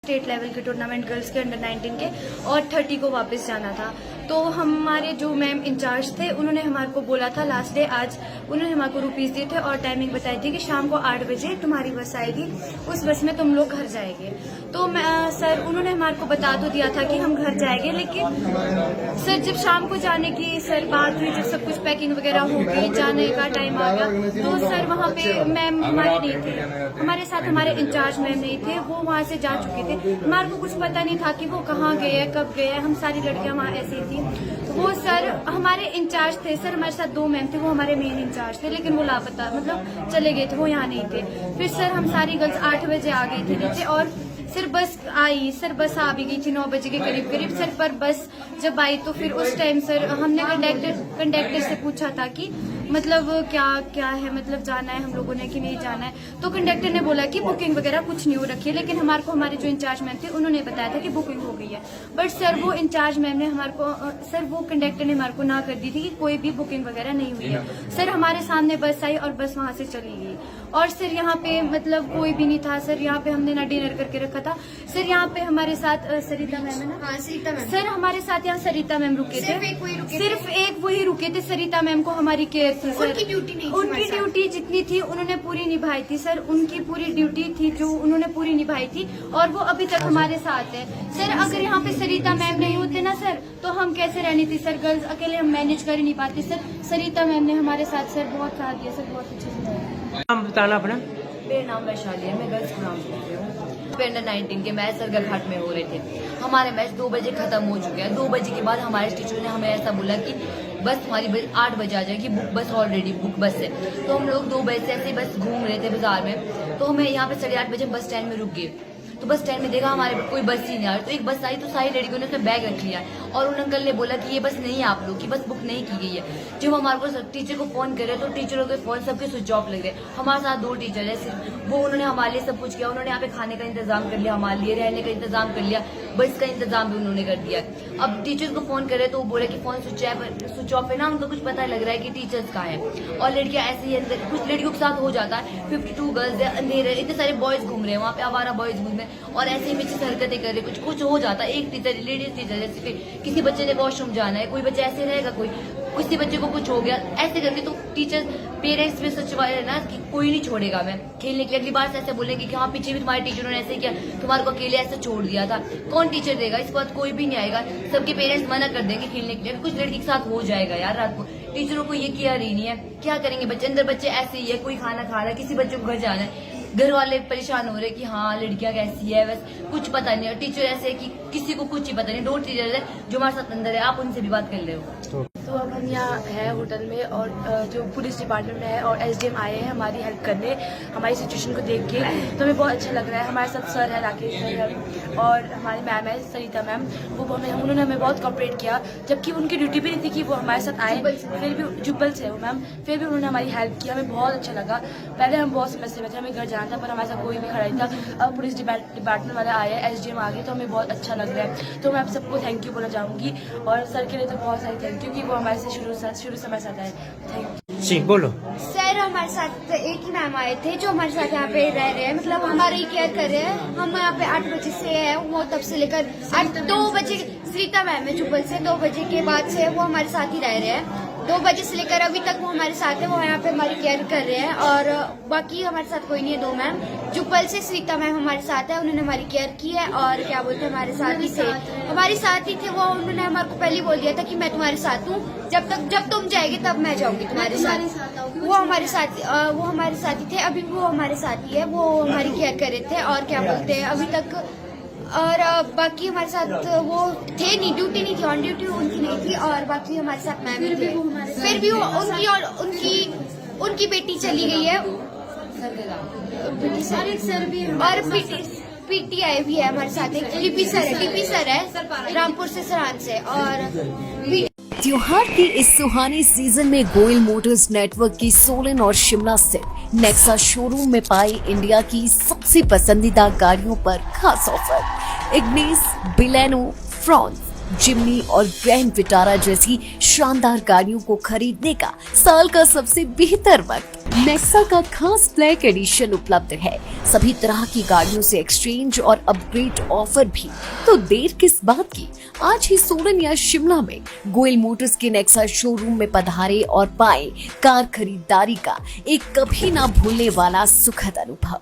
State level के tournament girls के under 19 के और 30 को वापस जाना था। तो हमारे जो मैम इंचार्ज थे उन्होंने हमारे को बोला था लास्ट डे आज, उन्होंने हमारे को रुपीस दिए थे और टाइमिंग बताई थी कि शाम को 8 बजे तुम्हारी बस आएगी, उस बस में तुम लोग घर जाएंगे। तो सर उन्होंने हमारे को बता तो दिया था कि हम घर जाएंगे, लेकिन सर जब शाम को जाने की सर बात हुई, जब सब कुछ पैकिंग वगैरह हो गई, जाने का टाइम आ गया, तो सर वहाँ पे मैम हमारे नहीं थे, हमारे साथ हमारे इंचार्ज मैम नहीं थे, वो वहाँ से जा चुके थे। हमारे को कुछ पता नहीं था कि वो कहाँ गए हैं, कब गए हैं, हम सारी लड़कियां वहाँ ऐसी थी। वो सर हमारे इंचार्ज थे, सर हमारे साथ 2 मैम थे, वो हमारे मेन इंचार्ज थे, लेकिन वो लापता मतलब चले गए थे, वो यहाँ नहीं थे। फिर सर हम सारी गर्ल्स 8 बजे आ गई थी नीचे और सर बस आई, सर बस आ भी गई थी 9 बजे के करीब करीब। सर पर बस जब आई तो फिर उस टाइम सर हमने कंडक्टर से पूछा था कि मतलब क्या है, मतलब जाना है हम लोगों ने कि नहीं जाना है। तो कंडक्टर ने बोला कि बुकिंग वगैरह कुछ नहीं हो रखी है, लेकिन हमारे को हमारे जो इंचार्ज मैम थे उन्होंने बताया था कि बुकिंग हो गई है। बट सर वो इंचार्ज मैम ने हमारे को सर वो कंडक्टर ने हमारे को ना कर दी थी कि कोई भी बुकिंग वगैरह नहीं हुई है। सर हमारे सामने बस आई और बस वहाँ से चली गई। और सर यहाँ पे मतलब कोई भी नहीं था सर, यहाँ पे हमने ना डिनर करके रखा था। सर यहाँ पे हमारे साथ सरिता मैम है ना? हाँ, सरिता मैम। सर हमारे साथ यहाँ सरिता मैम रुके थे, सिर्फ एक वही रुके थे। सरिता मैम को हमारी केयर थी सर, उनकी ड्यूटी नहीं, उनकी ड्यूटी जितनी थी उन्होंने पूरी निभाई थी सर, उनकी पूरी ड्यूटी थी जो उन्होंने पूरी निभाई थी और वो अभी तक हमारे साथ है। सर अगर यहाँ पे सरिता मैम नहीं होते ना सर तो हम कैसे रहनी थी सर, गर्ल्स अकेले हम मैनेज कर ही नहीं पाते सर। सरिता मैम ने हमारे साथ सर बहुत साथ दिया सर, बहुत अच्छे से। नाम बताना अपना। मेरा नाम वैशाली है, मैं गर्ल्स को नाम बोल रही हूँ। अंडर 19 के मैच सरगल घाट में हो रहे थे। हमारे मैच 2 बजे खत्म हो चुके हैं। 2 बजे के बाद हमारे टीचर ने हमें ऐसा बोला कि बस तुम्हारी 8 बजे आ जाएगी, बुक बस ऑलरेडी बुक बस है। तो हम लोग 2 बजे से ऐसे बस घूम रहे थे बाजार में, तो हमें यहाँ पे 8:30 बजे बस स्टैंड में रुक गए। तो बस स्टैंड में देखा हमारे कोई बस ही नहीं आ रही, तो एक बस आई तो सारी लड़कियों ने उसमें बैग रख लिया और उन अंकल ने बोला कि ये बस नहीं है, आप लोग की बस बुक नहीं की गई है। जब हमारे को टीचर को फोन करे तो टीचरों के फोन सबके स्विच ऑफ लग रहे। हमारे साथ 2 टीचर है सिर्फ, वो उन्होंने हमारे लिए सब कुछ किया। उन्होंने यहाँ पे खाने का इंतजाम कर लिया, हमारे लिए रहने का इंतजाम कर लिया, बस का इंतजाम भी उन्होंने कर दिया। अब टीचर्स को फोन करे तो वो बोले कि फोन स्विच ऑफ है ना, उनको कुछ पता लग रहा है कि टीचर्स का है। और लड़कियां ऐसे ही अंदर, कुछ लड़कियों के साथ हो जाता है। 52 गर्ल्स है, अंधेरे, इतने सारे बॉयज घूम रहे हैं वहाँ पे, आवारा बॉयज घूम रहे हैं और ऐसे ही हरकतें कर रहे, कुछ हो जाता है। एक टीचर, लेडीज टीचर, जैसे किसी बच्चे ने वॉशरूम जाना है, कोई बच्चा ऐसे रहेगा, कोई किसी बच्चे को कुछ हो गया ऐसे करके, तो टीचर पेरेंट्स में सचवाए ना कि कोई नहीं छोड़ेगा मैं खेलने के लिए। अगली बार से ऐसे बोलेंगे कि हाँ पीछे भी तुम्हारे टीचरों ने ऐसे किया, तुम्हारे को अकेले ऐसे छोड़ दिया था, कौन टीचर देगा? इस बात कोई भी नहीं आएगा, सबके पेरेंट्स मना कर देंगे खेलने के लिए। कुछ लड़की के साथ हो जाएगा यार रात को, टीचरों को ये केयर ही नहीं है, क्या करेंगे बच्चे? अंदर बच्चे ऐसे ही है, कोई खाना खा रहा है, किसी बच्चे को घर जाना है, घर वाले परेशान हो रहे कि हाँ लड़कियां कैसी है, बस कुछ पता नहीं। और टीचर ऐसे है कि किसी को कुछ ही पता नहीं। 2 टीचर है जो हमारे साथ अंदर है, आप उनसे भी बात कर ले हो। तो अब हम यहाँ है होटल में और जो पुलिस डिपार्टमेंट में है और SDM आए हैं हमारी हेल्प करने, हमारी सिचुएशन को देख के, तो हमें बहुत अच्छा लग रहा है। हमारे साथ सर है राकेश सर और हमारी मैम है सरिता मैम, उन्होंने हमें बहुत कॉपरेट किया, जबकि उनकी ड्यूटी भी नहीं थी कि वो हमारे साथ आए, फिर भी जुब्बल से वो मैम, फिर भी उन्होंने हमारी हेल्प की, हमें बहुत अच्छा लगा। पहले हम बहुत समस्या में थे, हमें घर जाना था पर हमारे साथ कोई भी खड़ा नहीं था। अब पुलिस डिपार्टमेंट वाले आए हैं, SDM आ गए, तो हमें बहुत अच्छा लग रहा है। तो मैं आप सबको थैंक यू बोलना चाहूँगी और सर के लिए तो बहुत सारी थैंक यू कि वो हमारे से शुरू से हमारे साथ आए। Thank you. बोलो। सर हमारे साथ एक ही मैम आए थे जो हमारे साथ यहाँ पे रह रहे हैं, मतलब हमारी केयर कर रहे हैं। हम यहाँ पे 8 बजे से है, वो तब से लेकर 2 बजे, सरिता मैम है जुब्बल से, 2 बजे के बाद से वो हमारे साथ ही रह रहे हैं। 2 बजे से लेकर अभी तक वो हमारे साथ है, वो यहाँ पे हमारी केयर कर रहे हैं। और बाकी हमारे साथ कोई नहीं है। 2 मैम जुब्बल से सरिता मैम हमारे साथ है, उन्होंने हमारी केयर की है और क्या बोलते हैं हमारे साथ ही थे, हमारे साथ ही थे वो। उन्होंने हमारे को पहले बोल दिया था कि मैं तुम्हारे साथ हूँ, जब तुम जाएगी तब मैं जाऊंगी तुम्हारे साथ। वो हमारे साथ ही थे, अभी वो हमारे साथ ही है, वो हमारी केयर कर रहे थे और क्या बोलते हैं अभी तक। और बाकी हमारे साथ वो थे नहीं, ड्यूटी नहीं थी, ऑन ड्यूटी उनकी नहीं थी। और बाकी हमारे साथ मैम भी थे, फिर भी वो उनकी बेटी चली गई है और PTI भी है हमारे साथ, एक लिपि सर है रामपुर से सरान से। और त्योहार के इस सुहाने सीजन में गोयल मोटर्स नेटवर्क की सोलन और शिमला स्थित नेक्सा शोरूम में पाई इंडिया की सबसे पसंदीदा गाड़ियों पर खास ऑफर। इग्निस, बिलेनो, फ्रॉन्स, जिम्नी और ग्रैंड विटारा जैसी शानदार गाड़ियों को खरीदने का साल का सबसे बेहतर वक्त नेक्सा का खास ब्लैक एडिशन उपलब्ध है। सभी तरह की गाड़ियों से एक्सचेंज और अपग्रेड ऑफर भी। तो देर किस बात की, आज ही सोलन या शिमला में गोयल मोटर्स के नेक्सा शोरूम में पधारे और पाए कार खरीदारी का एक कभी ना भूलने वाला सुखद अनुभव।